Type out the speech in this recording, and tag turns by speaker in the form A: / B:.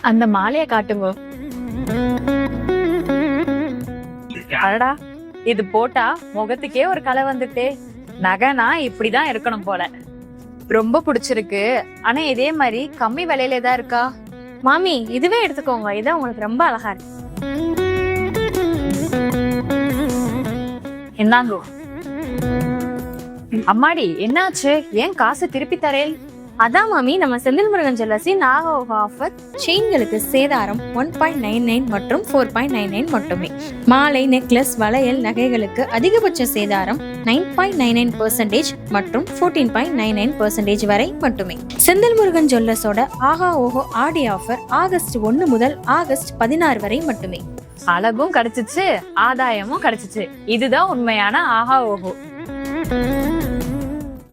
A: அந்த மாலைய காட்டுங்க. அடடா, இது போட்டா முகத்துக்கே ஒரு கலை வந்துட்டே. நகைனா இப்படிதான் இருக்கணும் போல. ரொம்ப பிடிச்சிருக்கு. ஆனா இதே மாதிரி கம்மி விலையில தான் இருக்கா?
B: மாமி இதுவே எடுத்துக்கோங்க, இதான் உங்களுக்கு ரொம்ப அழகா இருக்கு.
A: என்னங்கோ அம்மாடி, என்னாச்சு? ஏன் காசு திருப்பி தரேன்?
B: அதான் மாமி, நம்ம செந்தில் முருகன் ஜுவல்லர்ஸின் நாக ஆஃபர். செயின்களுக்கு சேதாரம் 1.99 மற்றும் 4.99 மட்டுமே. மாலை, நெக்லஸ், வளையல், நகைகளுக்கு அதிகபட்ச சேதாரம் 9.99% மற்றும் 14.99% வரை மட்டுமே. செந்தில் முருகன் ஜுவல்லர்ஸோட ஆஹா ஓஹோ ஆடி ஆஃபர் ஆகஸ்ட் 1 முதல் ஆகஸ்ட் 16 வரை மட்டுமே.
A: அழகும் கிடைச்சிச்சு, ஆதாயமும் கிடைச்சிச்சு. இதுதான் உண்மையான ஆஹா ஓஹோ.